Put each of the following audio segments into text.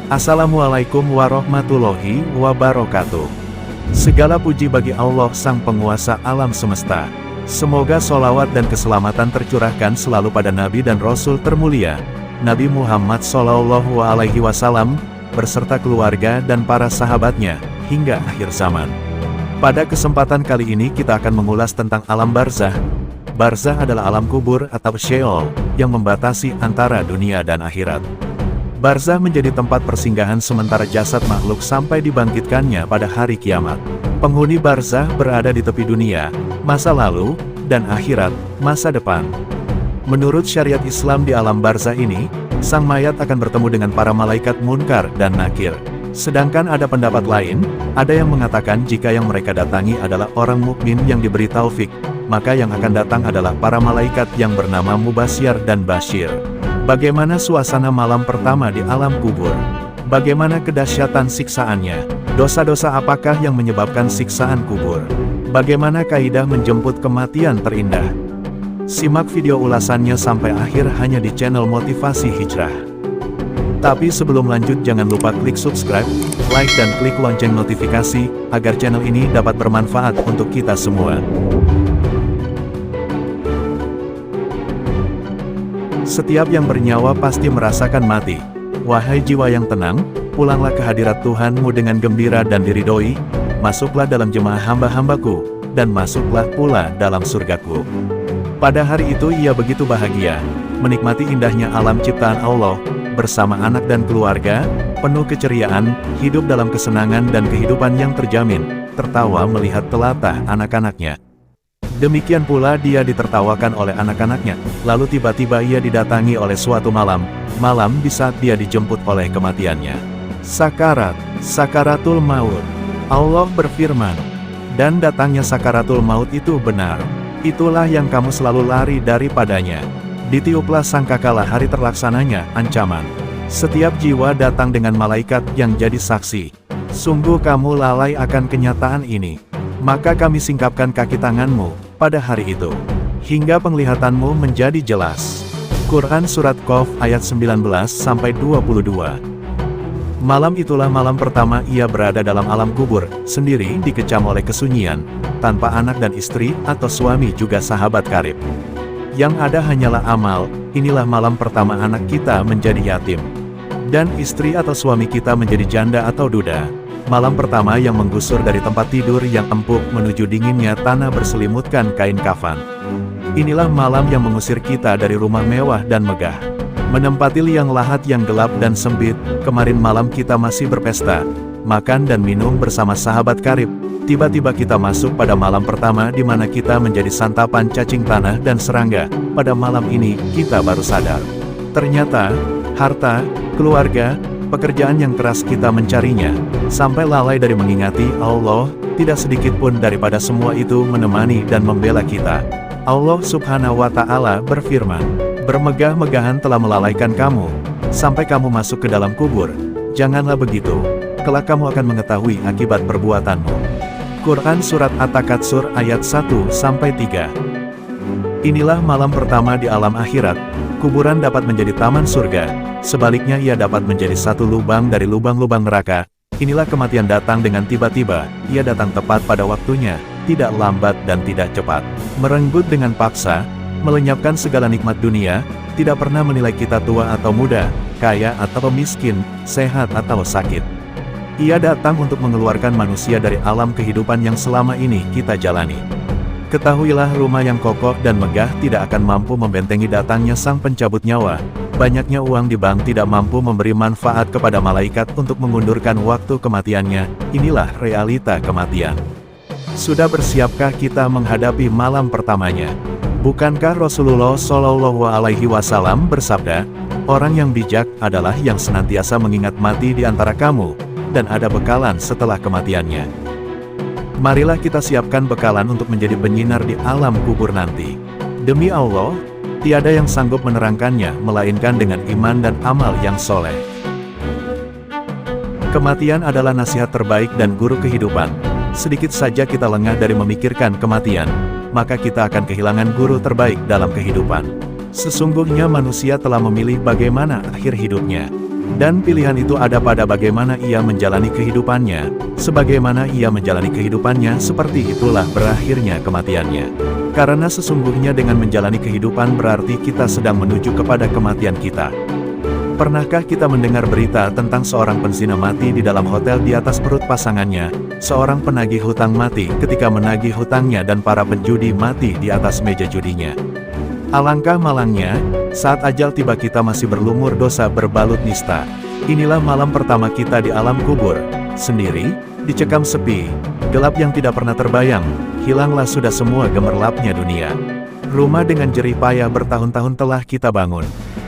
Assalamualaikum warahmatullahi wabarakatuh. Segala puji bagi Allah Sang Penguasa alam semesta. Semoga solawat dan keselamatan tercurahkan selalu pada Nabi dan Rasul termulia, Nabi Muhammad SAW, berserta keluarga dan para sahabatnya, hingga akhir zaman. Pada kesempatan kali ini kita akan mengulas tentang alam barzah. Barzah adalah alam kubur atau Sheol, yang membatasi antara dunia dan akhirat. Barzah menjadi tempat persinggahan sementara jasad makhluk sampai dibangkitkannya pada hari kiamat. Penghuni barzah berada di tepi dunia, masa lalu, dan akhirat, masa depan. Menurut syariat Islam di alam barzah ini, sang mayat akan bertemu dengan para malaikat munkar dan nakir. Sedangkan ada pendapat lain, ada yang mengatakan jika yang mereka datangi adalah orang mukmin yang diberi taufik, maka yang akan datang adalah para malaikat yang bernama Mubasyir dan Basyir. Bagaimana suasana malam pertama di alam kubur? Bagaimana kedahsyatan siksaannya? Dosa-dosa apakah yang menyebabkan siksaan kubur? Bagaimana kaidah menjemput kematian terindah? Simak video ulasannya sampai akhir hanya di channel Motivasi Hijrah. Tapi sebelum lanjut jangan lupa klik subscribe, like dan klik lonceng notifikasi, agar channel ini dapat bermanfaat untuk kita semua. Setiap yang bernyawa pasti merasakan mati. Wahai jiwa yang tenang, pulanglah ke hadirat Tuhanmu dengan gembira dan diridhoi, masuklah dalam jemaah hamba-hambaku, dan masuklah pula dalam surgaku. Pada hari itu ia begitu bahagia, menikmati indahnya alam ciptaan Allah, bersama anak dan keluarga, penuh keceriaan, hidup dalam kesenangan dan kehidupan yang terjamin, tertawa melihat telatah anak-anaknya. Demikian pula dia ditertawakan oleh anak-anaknya, lalu tiba-tiba ia didatangi oleh suatu malam di saat dia dijemput oleh kematiannya. Sakaratul maut. Allah berfirman, dan datangnya sakaratul maut itu benar. Itulah yang kamu selalu lari daripadanya. Ditiuplah sangkakala hari terlaksananya ancaman. Setiap jiwa datang dengan malaikat yang jadi saksi. Sungguh kamu lalai akan kenyataan ini. Maka kami singkapkan kaki tanganmu pada hari itu, hingga penglihatanmu menjadi jelas. Quran Surat Qaf ayat 19-22. Malam itulah malam pertama ia berada dalam alam kubur, sendiri dikecam oleh kesunyian, tanpa anak dan istri atau suami juga sahabat karib. Yang ada hanyalah amal. Inilah malam pertama anak kita menjadi yatim, dan istri atau suami kita menjadi janda atau duda. Malam pertama yang menggusur dari tempat tidur yang empuk menuju dinginnya tanah berselimutkan kain kafan. Inilah malam yang mengusir kita dari rumah mewah dan megah, menempati liang lahat yang gelap dan sempit. Kemarin malam kita masih berpesta, makan dan minum bersama sahabat karib. Tiba-tiba kita masuk pada malam pertama di mana kita menjadi santapan cacing tanah dan serangga. Pada malam ini kita baru sadar, ternyata harta, keluarga, pekerjaan yang keras kita mencarinya, sampai lalai dari mengingati Allah. Tidak sedikit pun daripada semua itu menemani dan membela kita. Allah Subhanahu wa Ta'ala berfirman, bermegah-megahan telah melalaikan kamu, sampai kamu masuk ke dalam kubur. Janganlah begitu, kelak kamu akan mengetahui akibat perbuatanmu. Quran Surat At-Takatsur ayat 1-3. Inilah malam pertama di alam akhirat. Kuburan dapat menjadi taman surga, sebaliknya ia dapat menjadi satu lubang dari lubang-lubang neraka. Inilah kematian datang dengan tiba-tiba, ia datang tepat pada waktunya, tidak lambat dan tidak cepat. Merenggut dengan paksa, melenyapkan segala nikmat dunia, tidak pernah menilai kita tua atau muda, kaya atau miskin, sehat atau sakit. Ia datang untuk mengeluarkan manusia dari alam kehidupan yang selama ini kita jalani. Ketahuilah rumah yang kokoh dan megah tidak akan mampu membentengi datangnya sang pencabut nyawa. Banyaknya uang di bank tidak mampu memberi manfaat kepada malaikat untuk mengundurkan waktu kematiannya. Inilah realita kematian. Sudah bersiapkah kita menghadapi malam pertamanya? Bukankah Rasulullah SAW bersabda, orang yang bijak adalah yang senantiasa mengingat mati di antara kamu, dan ada bekalan setelah kematiannya. Marilah kita siapkan bekalan untuk menjadi penyinar di alam kubur nanti. Demi Allah, tiada yang sanggup menerangkannya, melainkan dengan iman dan amal yang soleh. Kematian adalah nasihat terbaik dan guru kehidupan. Sedikit saja kita lengah dari memikirkan kematian, maka kita akan kehilangan guru terbaik dalam kehidupan. Sesungguhnya manusia telah memilih bagaimana akhir hidupnya. Dan pilihan itu ada pada bagaimana ia menjalani kehidupannya. Sebagaimana ia menjalani kehidupannya, seperti itulah berakhirnya kematiannya. Karena sesungguhnya dengan menjalani kehidupan berarti kita sedang menuju kepada kematian kita. Pernahkah kita mendengar berita tentang seorang penzina mati di dalam hotel di atas perut pasangannya, seorang penagih hutang mati ketika menagih hutangnya dan para penjudi mati di atas meja judinya? Alangkah malangnya, saat ajal tiba kita masih berlumur dosa berbalut nista. Inilah malam pertama kita di alam kubur, sendiri, dicekam sepi, gelap yang tidak pernah terbayang, hilanglah sudah semua gemerlapnya dunia. Rumah dengan jerih payah bertahun-tahun telah kita bangun.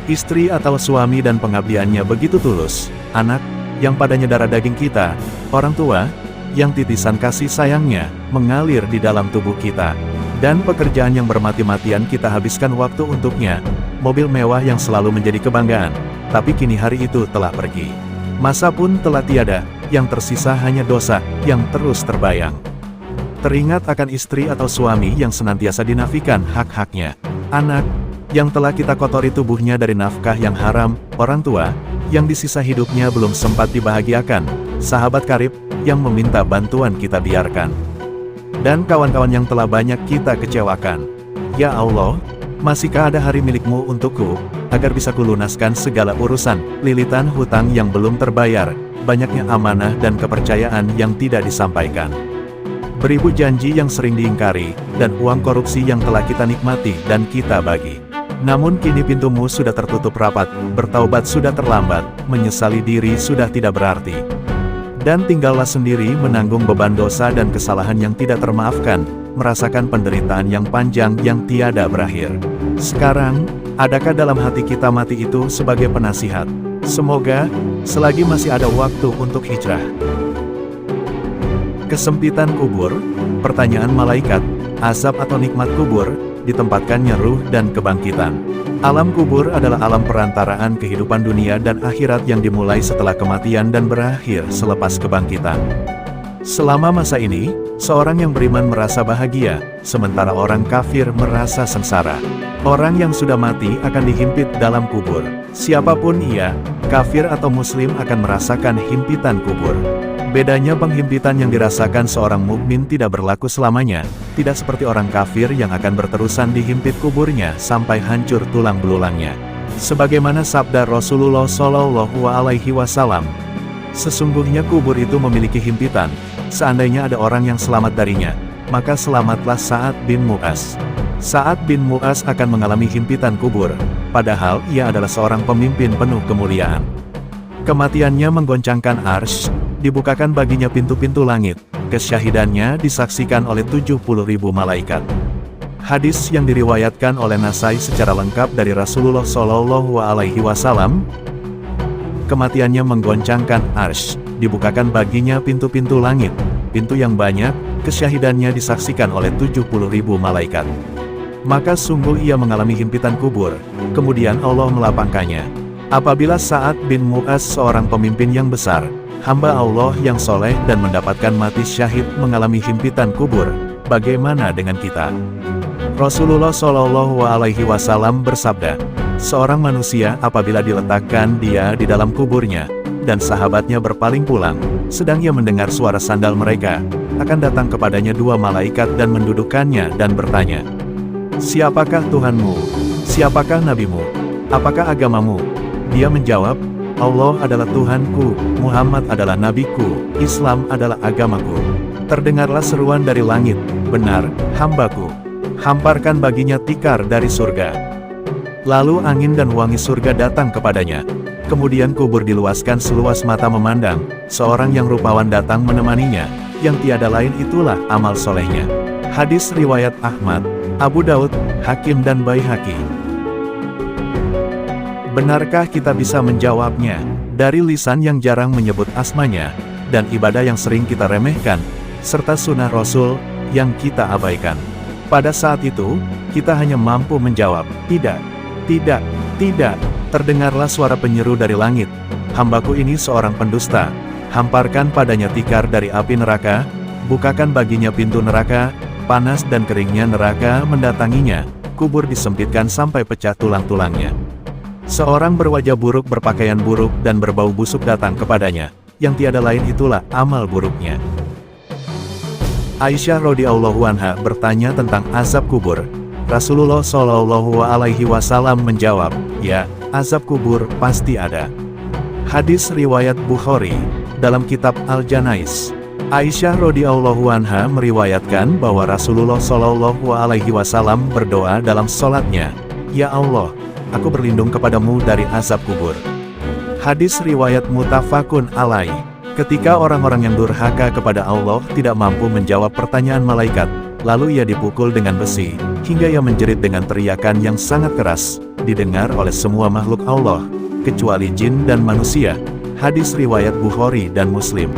Istri atau suami dan pengabdiannya begitu tulus, anak, yang padanya darah daging kita, orang tua, yang titisan kasih sayangnya, mengalir di dalam tubuh kita. Dan pekerjaan yang bermati-matian kita habiskan waktu untuknya, mobil mewah yang selalu menjadi kebanggaan, tapi kini hari itu telah pergi. Masa pun telah tiada, yang tersisa hanya dosa, yang terus terbayang. Teringat akan istri atau suami yang senantiasa dinafikan hak-haknya. Anak, yang telah kita kotori tubuhnya dari nafkah yang haram, orang tua, yang di sisa hidupnya belum sempat dibahagiakan, sahabat karib, yang meminta bantuan kita biarkan. Dan kawan-kawan yang telah banyak kita kecewakan. Ya Allah, masihkah ada hari milikmu untukku, agar bisa kulunaskan segala urusan, lilitan hutang yang belum terbayar, banyaknya amanah dan kepercayaan yang tidak disampaikan. Beribu janji yang sering diingkari, dan uang korupsi yang telah kita nikmati dan kita bagi. Namun kini pintumu sudah tertutup rapat, bertaubat sudah terlambat, menyesali diri sudah tidak berarti. Dan tinggallah sendiri menanggung beban dosa dan kesalahan yang tidak termaafkan, merasakan penderitaan yang panjang yang tiada berakhir. Sekarang, adakah dalam hati kita mati itu sebagai penasihat? Semoga, selagi masih ada waktu untuk hijrah. Kesempitan kubur, pertanyaan malaikat, azab atau nikmat kubur, ditempatkannya ruh dan kebangkitan. Alam kubur adalah alam perantaraan kehidupan dunia dan akhirat yang dimulai setelah kematian dan berakhir selepas kebangkitan. Selama masa ini, seorang yang beriman merasa bahagia, sementara orang kafir merasa sengsara. Orang yang sudah mati akan dihimpit dalam kubur. Siapapun ia, kafir atau muslim akan merasakan himpitan kubur. Bedanya penghimpitan yang dirasakan seorang mukmin tidak berlaku selamanya, tidak seperti orang kafir yang akan berterusan dihimpit kuburnya sampai hancur tulang belulangnya. Sebagaimana sabda Rasulullah Shallallahu Alaihi Wasallam, sesungguhnya kubur itu memiliki himpitan. Seandainya ada orang yang selamat darinya, maka selamatlah Sa'ad bin Mu'az. Sa'ad bin Mu'az akan mengalami himpitan kubur, padahal ia adalah seorang pemimpin penuh kemuliaan. Kematiannya menggoncangkan arsy, dibukakan baginya pintu-pintu langit, kesyahidannya disaksikan oleh 70.000 malaikat. Hadis yang diriwayatkan oleh Nasai secara lengkap dari Rasulullah Shallallahu Alaihi Wasallam, kematiannya menggoncangkan arsy, dibukakan baginya pintu-pintu langit, pintu yang banyak, kesyahidannya disaksikan oleh 70.000 malaikat. Maka sungguh ia mengalami himpitan kubur, kemudian Allah melapangkannya. Apabila Sa'ad bin Mu'az seorang pemimpin yang besar, hamba Allah yang soleh dan mendapatkan mati syahid mengalami himpitan kubur, bagaimana dengan kita? Rasulullah Shallallahu Alaihi Wasallam bersabda, seorang manusia apabila diletakkan dia di dalam kuburnya, dan sahabatnya berpaling pulang, sedang ia mendengar suara sandal mereka, akan datang kepadanya dua malaikat dan mendudukkannya dan bertanya, siapakah Tuhanmu? Siapakah Nabimu? Apakah agamamu? Dia menjawab, Allah adalah Tuhanku, Muhammad adalah Nabiku, Islam adalah agamaku. Terdengarlah seruan dari langit, benar, hambaku. Hamparkan baginya tikar dari surga. Lalu angin dan wangi surga datang kepadanya. Kemudian kubur diluaskan seluas mata memandang, seorang yang rupawan datang menemaninya, yang tiada lain itulah amal solehnya. Hadis riwayat Ahmad, Abu Daud, Hakim dan Baihaqi. Benarkah kita bisa menjawabnya? Dari lisan yang jarang menyebut asmanya, dan ibadah yang sering kita remehkan, serta sunnah Rasul yang kita abaikan. Pada saat itu, kita hanya mampu menjawab, tidak, tidak, tidak. Terdengarlah suara penyeru dari langit, hambaku ini seorang pendusta, hamparkan padanya tikar dari api neraka, bukakan baginya pintu neraka, panas dan keringnya neraka mendatanginya, kubur disempitkan sampai pecah tulang-tulangnya. Seorang berwajah buruk, berpakaian buruk, dan berbau busuk datang kepadanya, yang tiada lain itulah amal buruknya. Aisyah radhiyallahu anha bertanya tentang azab kubur. Rasulullah shallallahu alaihi wasallam menjawab, "Ya, azab kubur pasti ada." Hadis riwayat Bukhari, dalam kitab Al-Janais. Aisyah radhiyallahu anha meriwayatkan bahwa Rasulullah shallallahu alaihi wasallam berdoa dalam sholatnya, "Ya Allah, aku berlindung kepadamu dari azab kubur." Hadis riwayat muttafaqun alaih. Ketika orang-orang yang durhaka kepada Allah tidak mampu menjawab pertanyaan malaikat, lalu ia dipukul dengan besi, hingga ia menjerit dengan teriakan yang sangat keras, didengar oleh semua makhluk Allah, kecuali jin dan manusia. Hadis riwayat Bukhari dan Muslim.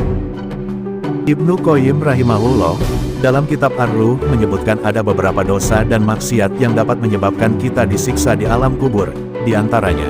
Ibnu Qayyim rahimahullah, dalam kitab Ar-Ruh menyebutkan ada beberapa dosa dan maksiat yang dapat menyebabkan kita disiksa di alam kubur, di antaranya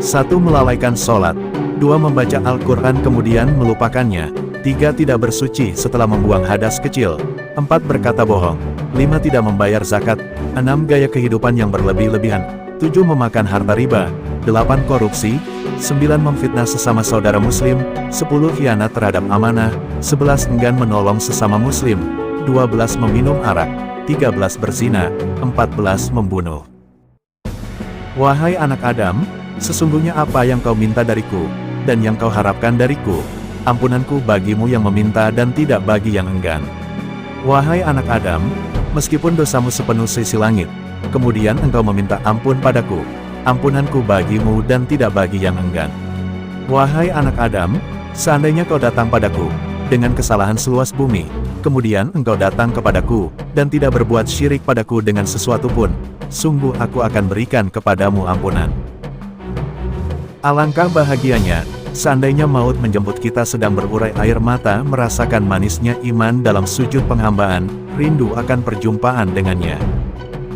1. Melalaikan sholat, 2. Membaca Al-Quran kemudian melupakannya, 3. Tidak bersuci setelah membuang hadas kecil, 4. Berkata bohong, 5. Tidak membayar zakat, 6. Gaya kehidupan yang berlebih-lebihan, 7. Memakan harta riba, 8. Korupsi, 9. Memfitnah sesama saudara muslim, 10. Khianat terhadap amanah, 11. Enggan menolong sesama muslim, 12. Meminum arak, 13. Berzina, 14. Membunuh. Wahai anak Adam, sesungguhnya apa yang kau minta dariku, dan yang kau harapkan dariku, ampunanku bagimu yang meminta dan tidak bagi yang enggan. Wahai anak Adam, meskipun dosamu sepenuh sisi langit, kemudian engkau meminta ampun padaku, ampunanku bagimu dan tidak bagi yang enggan. Wahai anak Adam, seandainya kau datang padaku, dengan kesalahan seluas bumi, kemudian engkau datang kepadaku, dan tidak berbuat syirik padaku dengan sesuatu pun, sungguh aku akan berikan kepadamu ampunan. Alangkah bahagianya, seandainya maut menjemput kita sedang berurai air mata merasakan manisnya iman dalam sujud penghambaan, rindu akan perjumpaan dengannya.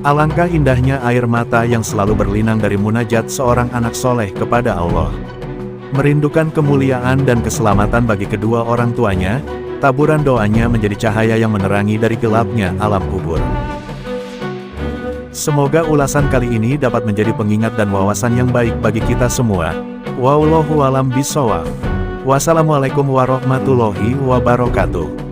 Alangkah indahnya air mata yang selalu berlinang dari munajat seorang anak soleh kepada Allah. Merindukan kemuliaan dan keselamatan bagi kedua orang tuanya, taburan doanya menjadi cahaya yang menerangi dari gelapnya alam kubur. Semoga ulasan kali ini dapat menjadi pengingat dan wawasan yang baik bagi kita semua. Wallahu a'lam bishawab. Wassalamualaikum warahmatullahi wabarakatuh.